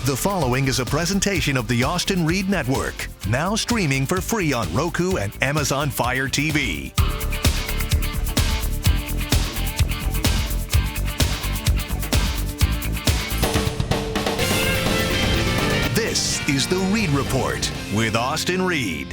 The following is a presentation of the Austin Reed Network, now streaming for free on Roku and Amazon Fire TV. This is the Reed Report with Austin Reed.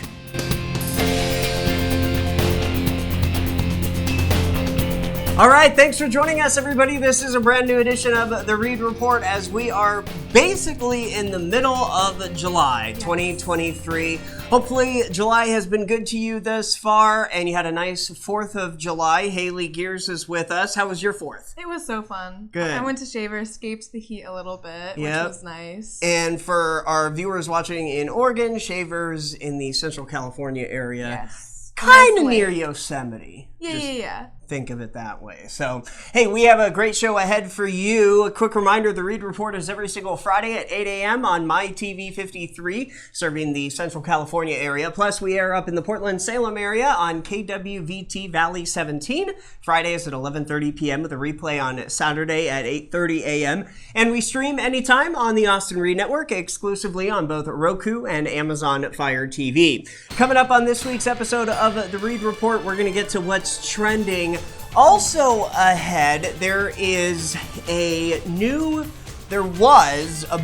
All right, thanks for joining us, everybody. This is a brand new edition of the Reed Report as we are basically in the middle of July 2023. Hopefully, July has been good to you thus far, and you had a nice 4th of July. Haley Gears is with us. How was your 4th? It was so fun. Good. I went to Shaver, escaped the heat a little bit, which was nice. And for our viewers watching in Oregon, Shaver's in the Central California area. Yes. Kind of near Yosemite. Yeah. Think of it that way. So, hey, we have a great show ahead for you. A quick reminder, the Reed Report is every single Friday at 8 a.m. on MyTV 53, serving the Central California area. Plus, we air up in the Portland-Salem area on KWVT Valley 17, Fridays at 11:30 p.m. with a replay on Saturday at 8:30 a.m. And we stream anytime on the Austin Reed Network, exclusively on both Roku and Amazon Fire TV. Coming up on this week's episode of the Reed Report, we're going to get to what's trending. Also ahead, there was a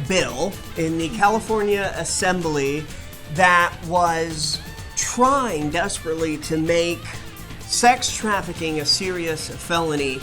bill in the California Assembly that was trying desperately to make sex trafficking a serious felony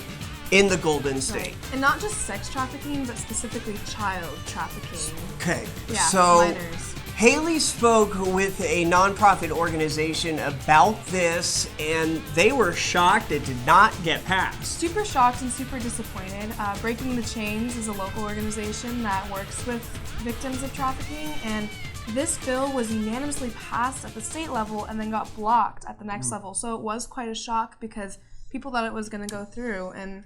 in the Golden State. Right. And not just sex trafficking, but specifically child trafficking. Okay, Yeah, so minors. Haley spoke with a nonprofit organization about this, and they were shocked it did not get passed. Super shocked and super disappointed. Breaking the Chains is a local organization that works with victims of trafficking, and this bill was unanimously passed at the state level and then got blocked at the next level. So it was quite a shock because people thought it was going to go through, and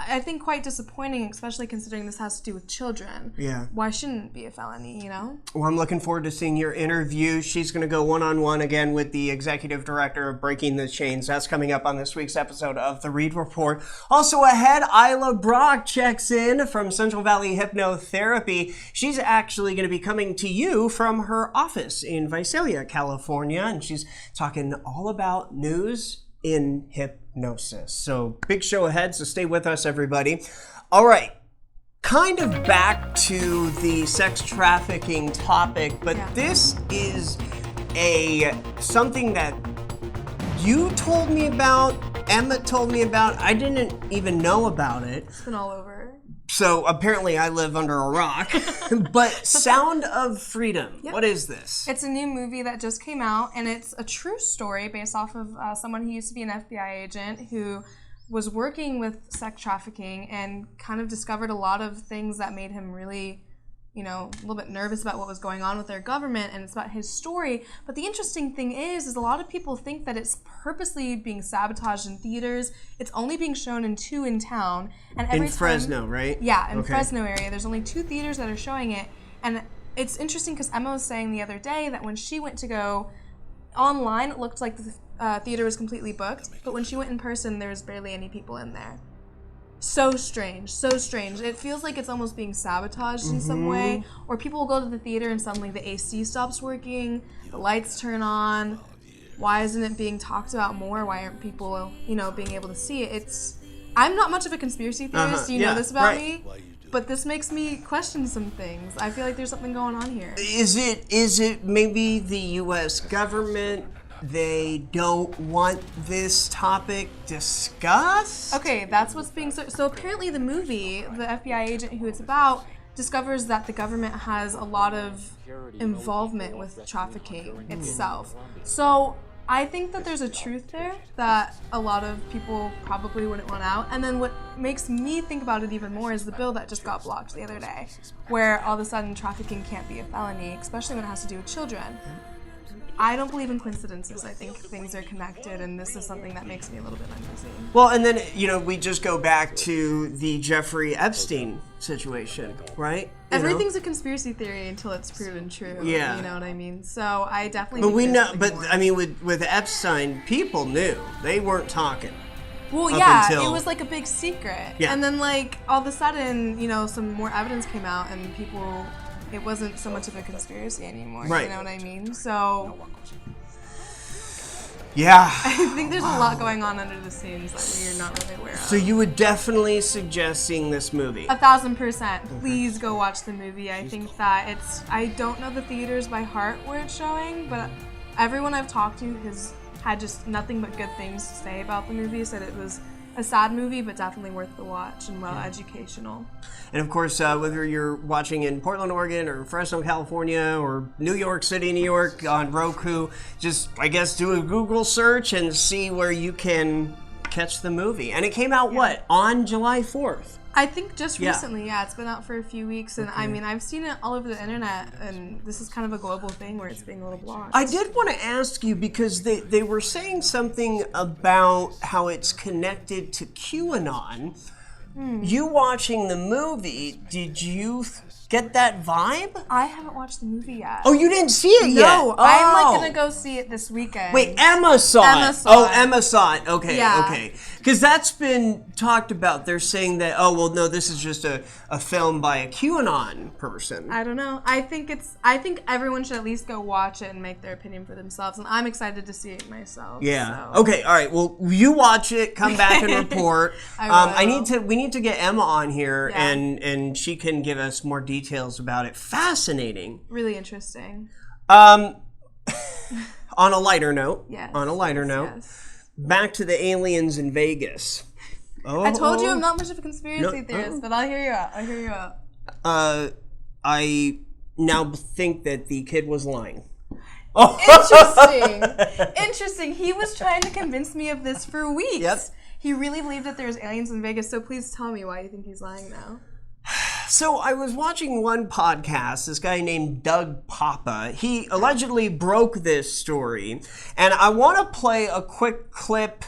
I think quite disappointing, especially considering this has to do with children. Yeah. Why shouldn't it be a felony, you know? Well, I'm looking forward to seeing your interview. She's going to go one-on-one again with the executive director of Breaking the Chains. That's coming up on this week's episode of The Reed Report. Also ahead, Isla Brock checks in from Central Valley Hypnotherapy. She's actually going to be coming to you from her office in Visalia, California, and she's talking all about news in hypnosis. So big show ahead, so stay with us, everybody. All right, kind of back to the sex trafficking topic, but this is something that you told me about, Emma told me about. I didn't even know about it. It's been all over. So apparently I live under a rock. But Sound of Freedom, What is this? It's a new movie that just came out, and it's a true story based off of someone who used to be an FBI agent who was working with sex trafficking and kind of discovered a lot of things that made him really, a little bit nervous about what was going on with their government, and it's about his story. But the interesting thing is a lot of people think that it's purposely being sabotaged in theaters. It's only being shown in 2 in town. And every in Fresno, right? Yeah, in Fresno area. There's only 2 theaters that are showing it. And it's interesting because Emma was saying the other day that when she went to go online, it looked like the theater was completely booked. But when she went in person, there was barely any people in there. So strange. It feels like it's almost being sabotaged in some way. Or people will go to the theater and suddenly the AC stops working, the lights turn on. Why isn't it being talked about more? Why aren't people, being able to see it? I'm not much of a conspiracy theorist. You know this about me? But this makes me question some things. I feel like there's something going on here. Is it maybe the U.S. government? They don't want this topic discussed? Okay, that's what's being... So apparently the movie, the FBI agent who it's about, discovers that the government has a lot of involvement with trafficking itself. So I think that there's a truth there that a lot of people probably wouldn't want out. And then what makes me think about it even more is the bill that just got blocked the other day, where all of a sudden trafficking can't be a felony, especially when it has to do with children. I don't believe in coincidences. I think things are connected, and this is something that makes me a little bit uneasy. Well, and then, we just go back to the Jeffrey Epstein situation, right? Everything's a conspiracy theory until it's proven true. Yeah. You know what I mean? So I definitely But think we there's know, something more. with Epstein, people knew. They weren't talking. Well, it was like a big secret. Yeah. And then all of a sudden, some more evidence came out and people it wasn't so much of a conspiracy anymore. Right. You know what I mean? So Yeah. I think there's a lot going on under the scenes that we're not really aware of. So you would definitely suggest seeing this movie? 1,000%. Please go watch the movie. I think that I don't know the theaters by heart where it's showing, but everyone I've talked to has had just nothing but good things to say about the movie. Said it was a sad movie, but definitely worth the watch and well educational. And of course, whether you're watching in Portland, Oregon, or Fresno, California, or New York City, New York on Roku, just, I guess, do a Google search and see where you can catch the movie. And it came out, what, on July 4th? I think just recently, yeah. It's been out for a few weeks, and I mean, I've seen it all over the internet, and this is kind of a global thing where it's being a little blocked. I did want to ask you, because they were saying something about how it's connected to QAnon. You watching the movie, did you get that vibe? I haven't watched the movie yet. Oh, you didn't see it yet? No, I'm like Oh. gonna go see it this weekend. Wait, Emma saw Emma it. saw Oh, it. Emma saw it. Okay, Yeah. okay. Because that's been talked about. They're saying that, oh, well, no, this is just a film by a QAnon person. I don't know. I think everyone should at least go watch it and make their opinion for themselves, and I'm excited to see it myself. Yeah. So. Okay. All right. Well, you watch it. Come back and report. I will. We need to get Emma on here, Yeah. and she can give us more details about it. Fascinating. Really interesting. On a lighter note. Yes. On a lighter note. Yes. Back to the aliens in Vegas. Oh. I told you I'm not much of a conspiracy No, theorist, but I'll hear you out. I now think that the kid was lying. Interesting. He was trying to convince me of this for weeks. Yep. He really believed that there's aliens in Vegas, so please tell me why you think he's lying now. So I was watching one podcast, this guy named Doug Papa. He allegedly broke this story, and I want to play a quick clip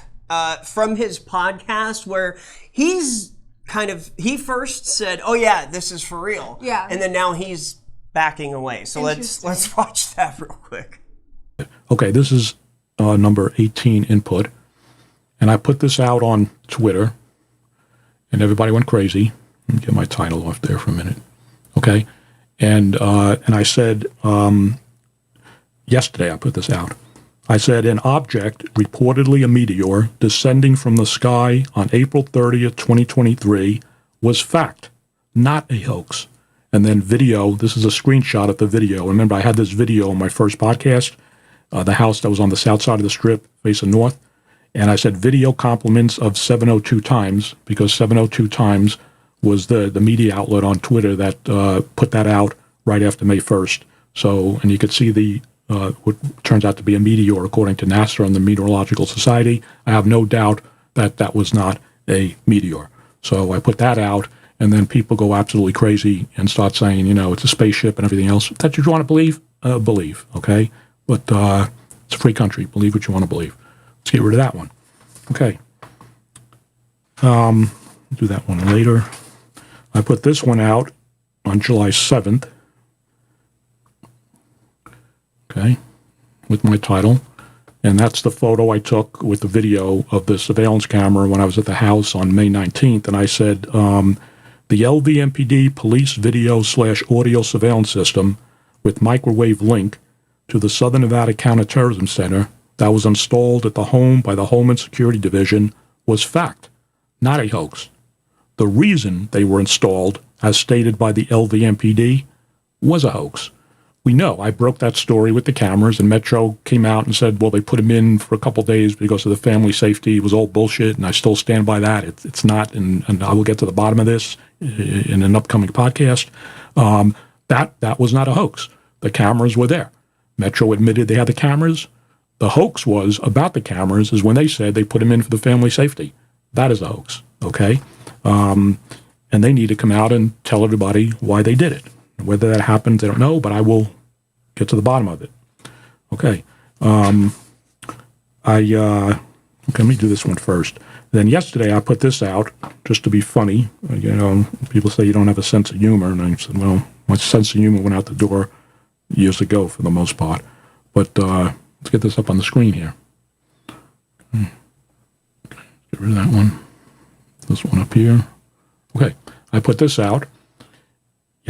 from his podcast where he first said, "Oh yeah, this is for real," Yeah. and then now he's backing away. So let's watch that real quick. Okay, this is number 18 input, and I put this out on Twitter, and everybody went crazy. Let me get my title off there for a minute. Okay, and I said yesterday I put this out. I said an object, reportedly a meteor, descending from the sky on April 30th, 2023, was fact, not a hoax. And then video. This is a screenshot of the video. Remember, I had this video on my first podcast, the house that was on the south side of the strip, facing north. And I said video compliments of 702 Times, because 702 Times was the media outlet on Twitter that put that out right after May 1st. So, and you could see what turns out to be a meteor, according to NASA and the Meteorological Society. I have no doubt that that was not a meteor. So I put that out, and then people go absolutely crazy and start saying, it's a spaceship and everything else. If that's what you want to believe, believe, okay? But it's a free country. Believe what you want to believe. Let's get rid of that one. Okay. Do that one later. I put this one out on July 7th. Okay. With my title. And that's the photo I took with the video of the surveillance camera when I was at the house on May 19th. And I said, the LVMPD police video/audio surveillance system with microwave link to the Southern Nevada Counterterrorism Center that was installed at the home by the Homeland Security Division was fact, not a hoax. The reason they were installed, as stated by the LVMPD, was a hoax. We know. I broke that story with the cameras, and Metro came out and said, well, they put him in for a couple of days because of the family safety. It was all bullshit, and I still stand by that. It's not, and I will get to the bottom of this in an upcoming podcast. That was not a hoax. The cameras were there. Metro admitted they had the cameras. The hoax was about the cameras is when they said they put him in for the family safety. That is a hoax, okay? And they need to come out and tell everybody why they did it. Whether that happens, I don't know, but I will get to the bottom of it. Okay. Okay, let me do this one first. Then yesterday I put this out just to be funny. People say you don't have a sense of humor, and I said, well, my sense of humor went out the door years ago for the most part. But let's get this up on the screen here. Get rid of that one. This one up here. Okay, I put this out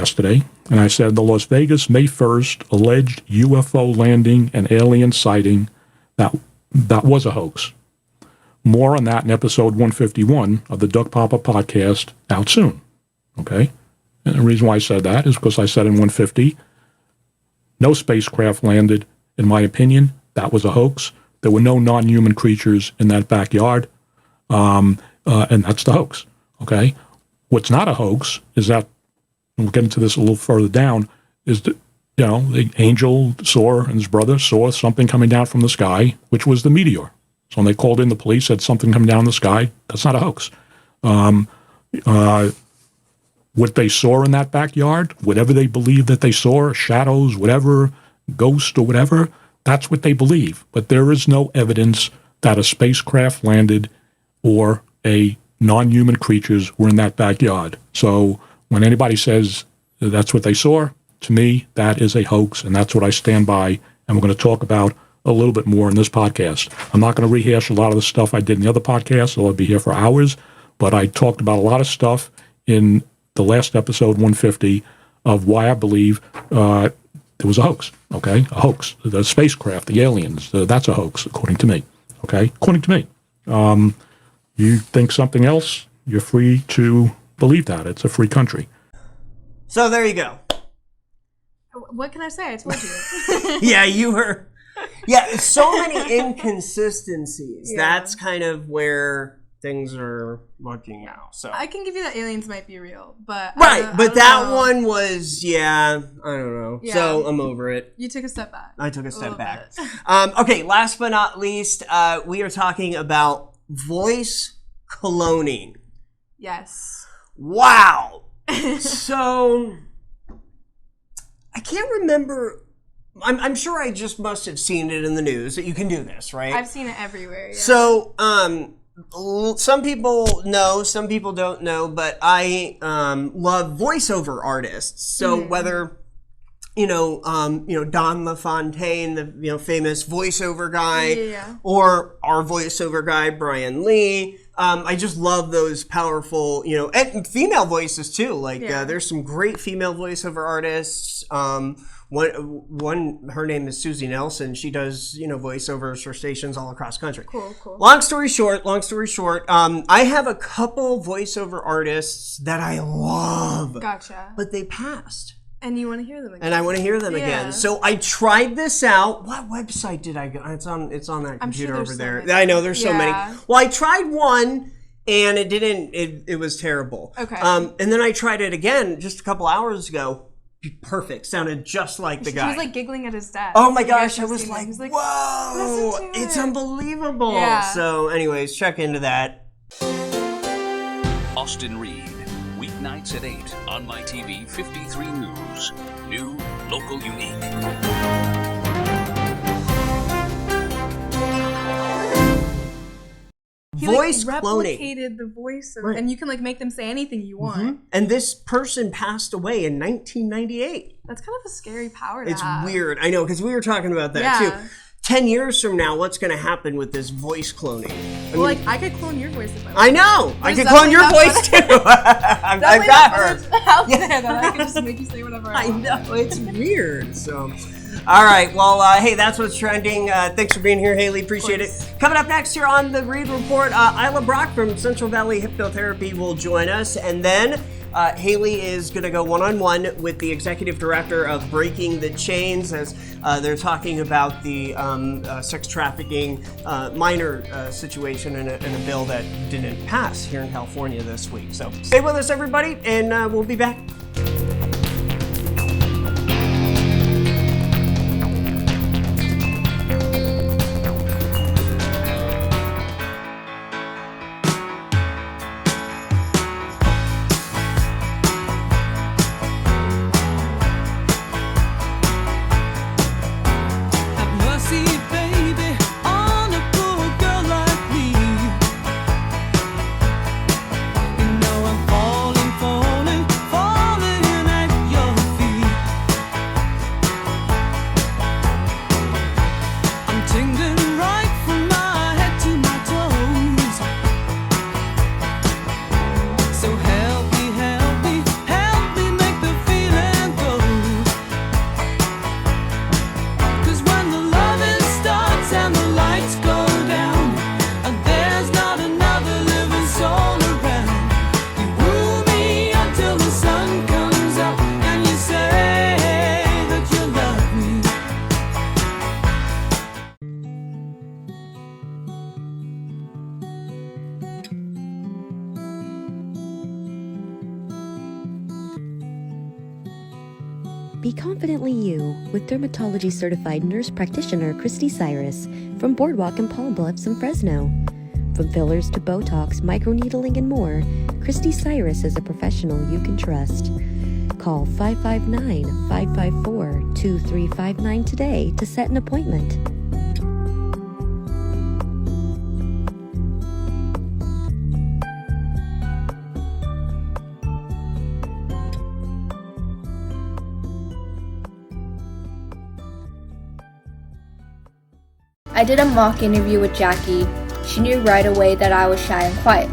yesterday, and I said the Las Vegas May 1st alleged UFO landing and alien sighting, that was a hoax. More on that in episode 151 of the Doug Papa podcast, out soon. Okay? And the reason why I said that is because I said in 150, no spacecraft landed. In my opinion, that was a hoax. There were no non-human creatures in that backyard, and that's the hoax. Okay? What's not a hoax is that, and we'll get into this a little further down, is that, the angel saw, and his brother saw something coming down from the sky, which was the meteor. So when they called in the police, said something coming down the sky, that's not a hoax. What they saw in that backyard, whatever they believe that they saw, shadows, whatever, ghost or whatever, that's what they believe. But there is no evidence that a spacecraft landed or a non-human creatures were in that backyard. So when anybody says that's what they saw, to me, that is a hoax, and that's what I stand by, and we're going to talk about a little bit more in this podcast. I'm not going to rehash a lot of the stuff I did in the other podcast, so I'll be here for hours, but I talked about a lot of stuff in the last episode, 150, of why I believe there was a hoax, okay? A hoax. The spacecraft, the aliens, that's a hoax, according to me, okay? According to me. You think something else, you're free to believe that. It's a free country. So there you go. What can I say? I told you. Yeah, you were. Yeah, so many inconsistencies. Yeah. That's kind of where things are looking now. So I can give you that aliens might be real, but right, but that know. one was, I don't know. Yeah. So I'm over it. You took a step back. I took a step back. bit. Okay, last but not least, we are talking about voice cloning. Yes. Wow. So I can't remember. I'm sure I just must have seen it in the news that you can do this, right? I've seen it everywhere. Yeah. So, some people know, some people don't know, but I love voiceover artists. So whether Don LaFontaine, the famous voiceover guy, or our voiceover guy Brian Lee. I just love those powerful, and female voices too. Like there's some great female voiceover artists. One, her name is Susie Nelson. She does, voiceovers for stations all across the country. Cool. Long story short, I have a couple voiceover artists that I love. Gotcha. But they passed. And you want to hear them again. And I want to hear them again. So I tried this out. What website did I go? It's on that computer over there. I know there's so many. Well, I tried one and it didn't. It was terrible. Okay. And then I tried it again just a couple hours ago. Perfect. Sounded just like the guy. He was like giggling at his desk. Oh my gosh, I was like, like, whoa, it's unbelievable. Yeah. So anyways, check into that. Austin Reed, weeknights at 8 on My TV 53 News. New, local, unique. He Voice cloning. replicated the voice of, Right. and you can make them say anything you want. And this person passed away in 1998. That's kind of a scary power to It's have. weird. I know, because we were talking about that too. 10 years from now, what's going to happen with this voice cloning? I could clone your voice if I I know. I There's could clone your definitely voice too. I've got her. out there that I can just make you say whatever I I want. know, it's weird. So, all right. Well, hey, that's what's trending. Thanks for being here, Haley. Appreciate it. Coming up next here on the Reed Report, Isla Brock from Central Valley Hypnotherapy will join us. And then Haley is going to go one-on-one with the executive director of Breaking the Chains as they're talking about the sex trafficking minor situation in a bill that didn't pass here in California this week. So stay with us, everybody, and we'll be back. Have mercy, baby, on a poor girl like me. You know I'm falling, falling, falling. Be confidently you with dermatology certified nurse practitioner Christy Cyrus from Boardwalk and Palm Bluffs in Fresno. From fillers to Botox, microneedling, and more, Christy Cyrus is a professional you can trust. Call 559-554-2359 today to set an appointment. I did a mock interview with Jackie. She knew right away that I was shy and quiet.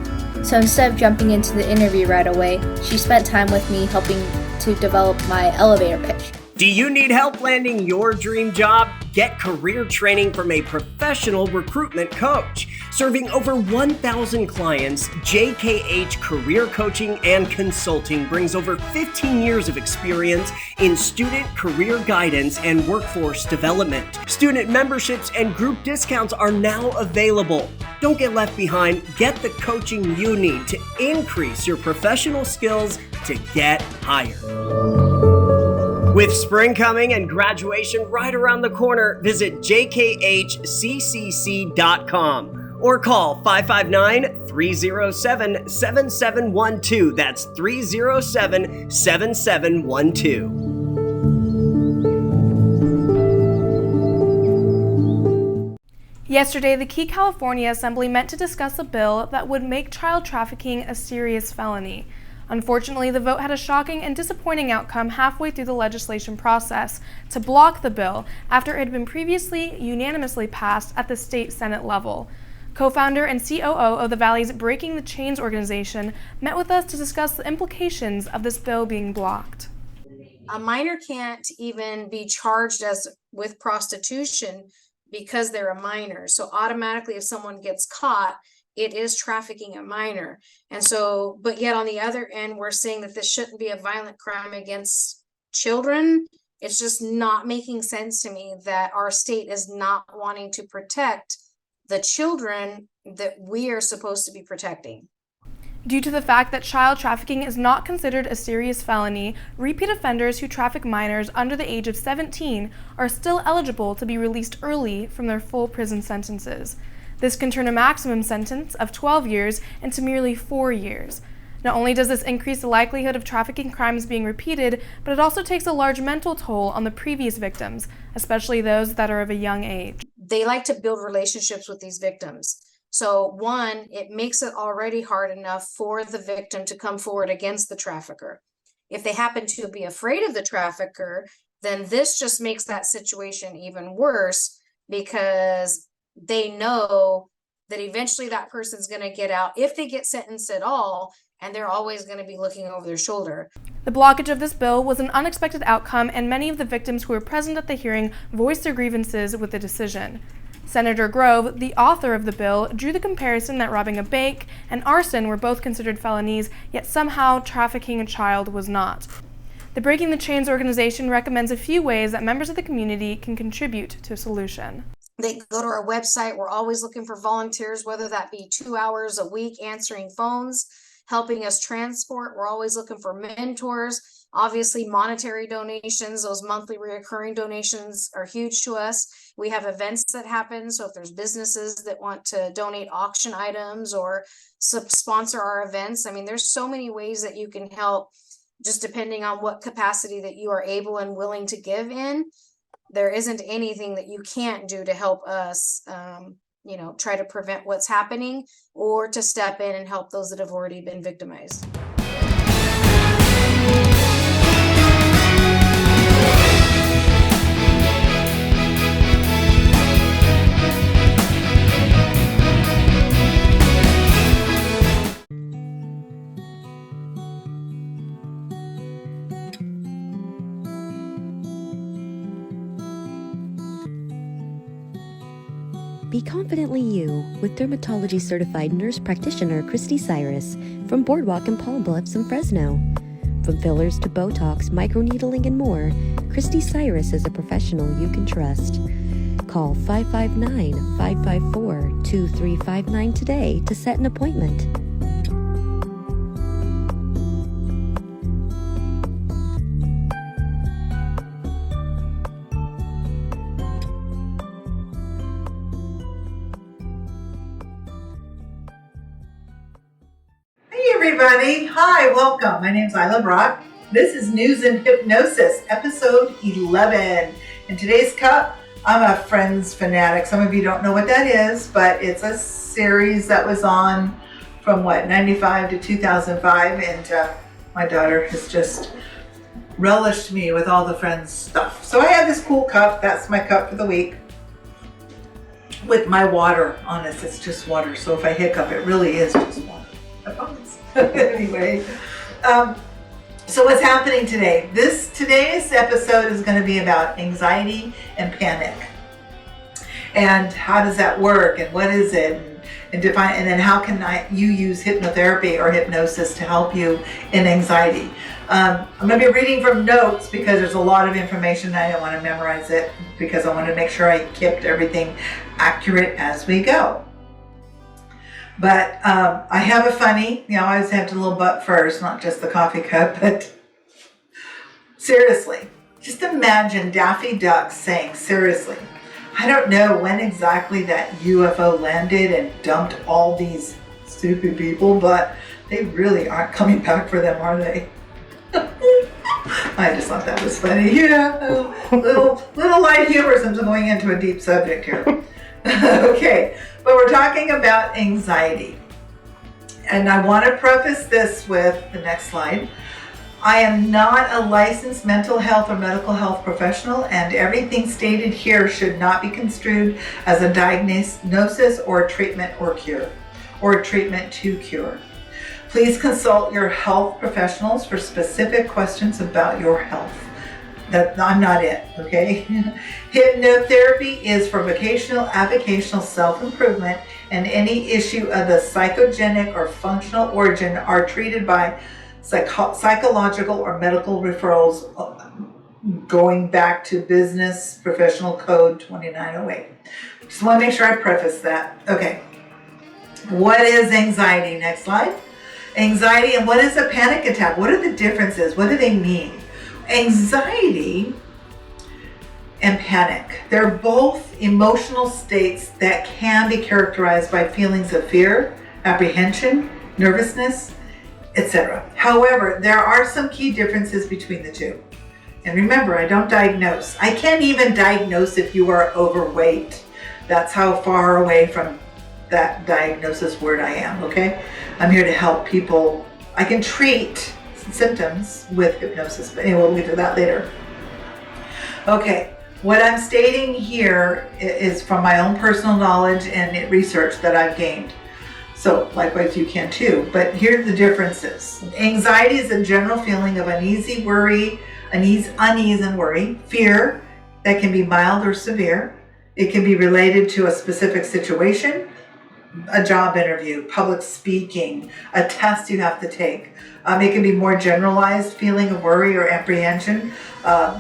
So instead of jumping into the interview right away, she spent time with me helping to develop my elevator pitch. Do you need help landing your dream job? Get career training from a professional recruitment coach. Serving over 1,000 clients, JKH Career Coaching and Consulting brings over 15 years of experience in student career guidance and workforce development. Student memberships and group discounts are now available. Don't get left behind. Get the coaching you need to increase your professional skills to get hired. With spring coming and graduation right around the corner, visit jkhccc.com or call 559-307-7712. That's 307-7712. Yesterday, the Key California Assembly met to discuss a bill that would make child trafficking a serious felony. Unfortunately, the vote had a shocking and disappointing outcome halfway through the legislation process to block the bill after it had been previously unanimously passed at the state Senate level. Co-founder and COO of the Valley's Breaking the Chains organization met with us to discuss the implications of this bill being blocked. A minor can't even be charged as with prostitution because they're a minor. So automatically, if someone gets caught, it is trafficking a minor. And so, but yet on the other end, we're saying that this shouldn't be a violent crime against children. It's just not making sense to me that our state is not wanting to protect the children that we are supposed to be protecting. Due to the fact that child trafficking is not considered a serious felony, repeat offenders who traffic minors under the age of 17 are still eligible to be released early from their full prison sentences. This can turn a maximum sentence of 12 years into merely 4 years. Not only does this increase the likelihood of trafficking crimes being repeated, but it also takes a large mental toll on the previous victims, especially those that are of a young age. They like to build relationships with these victims. So one, it makes it already hard enough for the victim to come forward against the trafficker. If they happen to be afraid of the trafficker, then this just makes that situation even worse because they know that eventually that person's going to get out if they get sentenced at all, and they're always going to be looking over their shoulder. The blockage of this bill was an unexpected outcome, and many of the victims who were present at the hearing voiced their grievances with the decision. Senator Grove, the author of the bill, drew the comparison that robbing a bank and arson were both considered felonies, yet somehow trafficking a child was not. The Breaking the Chains organization recommends a few ways that members of the community can contribute to a solution. They can go to our website. We're always looking for volunteers, whether that be 2 hours a week answering phones, helping us transport. We're always looking for mentors. Obviously, monetary donations, those monthly reoccurring donations are huge to us. We have events that happen. So if there's businesses that want to donate auction items or sponsor our events, I mean, there's so many ways that you can help, just depending on what capacity that you are able and willing to give in. There isn't anything that you can't do to help us, try to prevent what's happening or to step in and help those that have already been victimized. Be confidently you with dermatology certified nurse practitioner Christy Cyrus from Boardwalk and Palm Bluffs in Fresno. From fillers to Botox, microneedling, and more, Christy Cyrus is a professional you can trust. Call 559-554-2359 today to set an appointment. everybody. Hi, welcome. My name's Isla Brock. This is News and Hypnosis, episode 11. In today's cup, I'm a Friends fanatic. Some of you don't know what that is, but it's a series that was on from 95 to 2005, and my daughter has just relished me with all the Friends stuff. So I have this cool cup. That's my cup for the week with my water on it. It's just water. So if I hiccup, it really is just water. I promise. Anyway, so what's happening today? Today's episode is going to be about anxiety and panic, and how does that work, and what is it, and define, and then how can you use hypnotherapy or hypnosis to help you in anxiety. I'm going to be reading from notes because there's a lot of information. I don't want to memorize it because I want to make sure I kept everything accurate as we go. But I have a funny, I always have the little butt first, not just the coffee cup, but seriously, just imagine Daffy Duck saying, seriously, I don't know when exactly that UFO landed and dumped all these stupid people, but they really aren't coming back for them, are they? I just thought that was funny. Yeah, little light humor since I'm going into a deep subject here. Okay, but we're talking about anxiety. And I want to preface this with the next slide. I am not a licensed mental health or medical health professional, and everything stated here should not be construed as a diagnosis or a treatment or cure, or a treatment to cure. Please consult your health professionals for specific questions about your health. I'm not it, okay? Hypnotherapy is for vocational, avocational self-improvement, and any issue of the psychogenic or functional origin are treated by psychological or medical referrals going back to Business Professional Code 2908. Just want to make sure I preface that. Okay. What is anxiety? Next slide. Anxiety, and what is a panic attack? What are the differences? What do they mean? Anxiety and panic, they're both emotional states that can be characterized by feelings of fear, apprehension, nervousness, etc. However, there are some key differences between the two. And remember, I don't diagnose. I can't even diagnose if you are overweight. That's how far away from that diagnosis word I am, okay? I'm here to help people. I can treat symptoms with hypnosis, but anyway, we'll get to that later. Okay, what I'm stating here is from my own personal knowledge and research that I've gained. So likewise you can too, but here are the differences. Anxiety is a general feeling of unease and worry, fear that can be mild or severe. It can be related to a specific situation, a job interview, public speaking, a test you have to take. It can be more generalized feeling of worry or apprehension,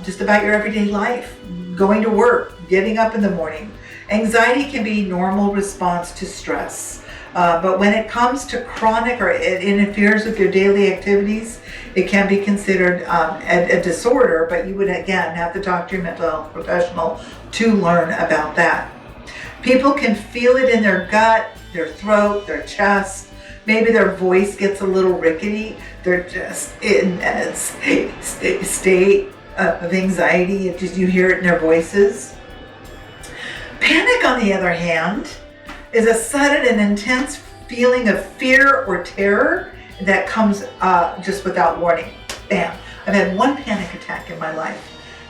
just about your everyday life, going to work, getting up in the morning. Anxiety can be normal response to stress. But when it comes to chronic or it interferes with your daily activities, it can be considered a disorder, but you would again have to talk to your mental health professional to learn about that. People can feel it in their gut, their throat, their chest. Maybe their voice gets a little rickety. They're just in a state of anxiety. You hear it in their voices. Panic, on the other hand, is a sudden and intense feeling of fear or terror that comes just without warning. Bam. I've had one panic attack in my life.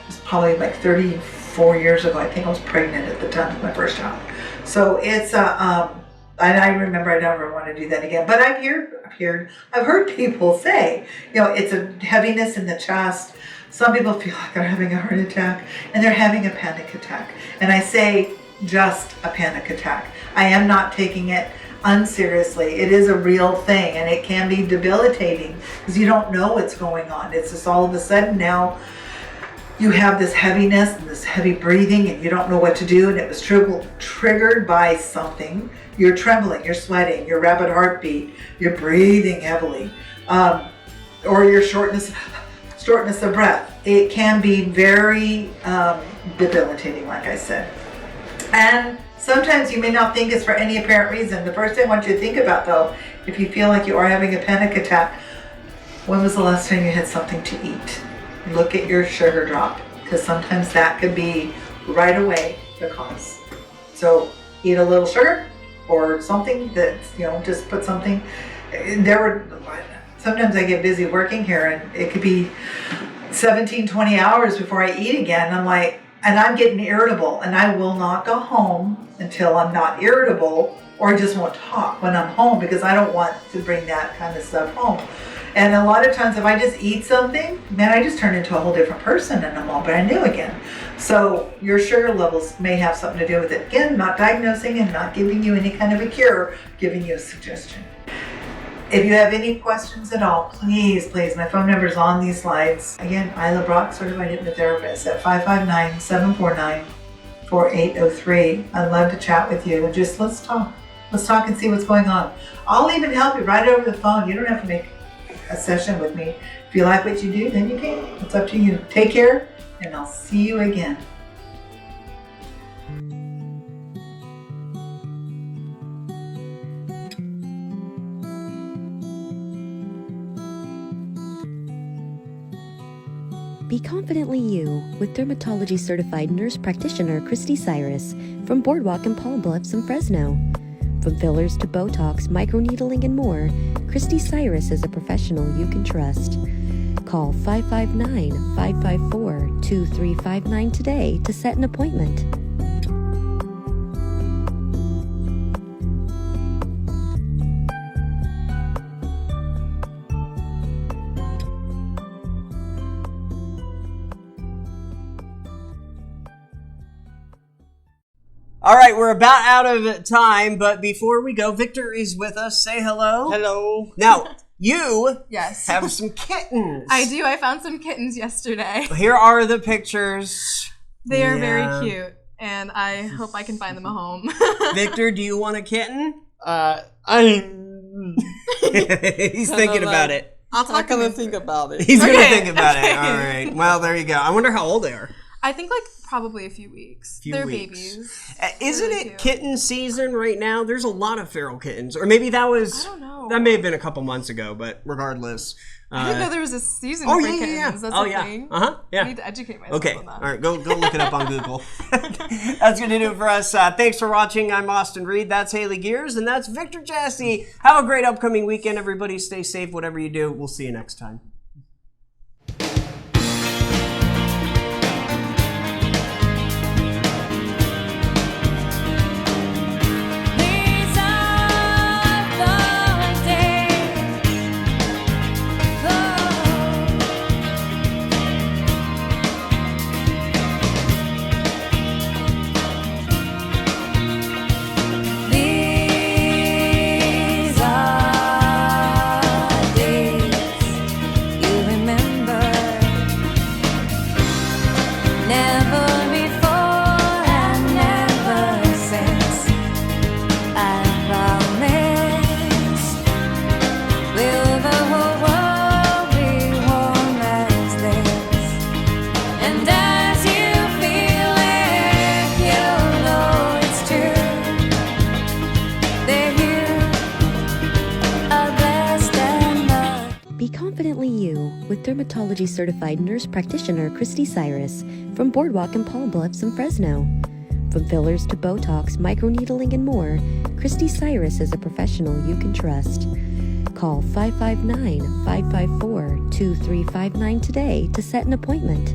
It was probably like 34 years ago. I think I was pregnant at the time of my first child. So it's and I remember I never want to do that again. But I've heard people say, it's a heaviness in the chest. Some people feel like they're having a heart attack and they're having a panic attack. And I say just a panic attack. I am not taking it unseriously. It is a real thing, and it can be debilitating because you don't know what's going on. It's just all of a sudden now you have this heaviness and this heavy breathing and you don't know what to do, and it was triggered by something. You're trembling, you're sweating, your rapid heartbeat, you're breathing heavily, or your shortness of breath. It can be very debilitating, like I said. And sometimes you may not think it's for any apparent reason. The first thing I want you to think about, though, if you feel like you are having a panic attack, when was the last time you had something to eat? Look at your sugar drop, because sometimes that could be right away the cause. So eat a little sugar or something that, just put something. Sometimes I get busy working here and it could be 17, 20 hours before I eat again. And I'm getting irritable, and I will not go home until I'm not irritable, or I just won't talk when I'm home because I don't want to bring that kind of stuff home. And a lot of times if I just eat something, man, I just turn into a whole different person and I'm all brand new again. So your sugar levels may have something to do with it. Again, not diagnosing and not giving you any kind of a cure, giving you a suggestion. If you have any questions at all, please, my phone number is on these slides. Again, Isla Brock, certified hypnotherapist at 559-749-4803. I'd love to chat with you and just let's talk. Let's talk and see what's going on. I'll even help you right over the phone. You don't have to make a session with me. If you like what you do, then you can. It's up to you. Take care, and I'll see you again. Be confidently you with dermatology certified nurse practitioner Christy Cyrus from Boardwalk in Palm Bluffs and Fresno. From fillers to Botox, microneedling, and more, Christy Cyrus is a professional you can trust. Call 559-554-2359 today to set an appointment. All right, we're about out of time, but before we go, Victor is with us. Say hello. Hello. Now, you Yes. have some kittens. I do. I found some kittens yesterday. Here are the pictures. They are Yeah. very cute, and I hope I can find them a home. Victor, do you want a kitten? He's thinking about it. I'll talk to him. Think about it. He's going to Okay, think about okay. it. All right. Well, there you go. I wonder how old they are. I think probably a few weeks. They're babies. Isn't Really it cute. kitten season right now? There's a lot of feral kittens. Or maybe that was... I don't know. That may have been a couple months ago, but regardless. I didn't know there was a season Oh, for yeah, kittens. yeah. That's Oh, a yeah. thing. Yeah. I need to educate myself Okay. on that. All right. Go look it up on Google. That's going to do it for us. Thanks for watching. I'm Austin Reed. That's Haley Gears. And that's Victor Jassy. Have a great upcoming weekend, everybody. Stay safe, whatever you do. We'll see you next time. with dermatology certified nurse practitioner Christy Cyrus from Boardwalk in Palm Bluffs and Fresno. From fillers to Botox, microneedling, and more, Christy Cyrus is a professional you can trust. Call 559-554-2359 today to set an appointment.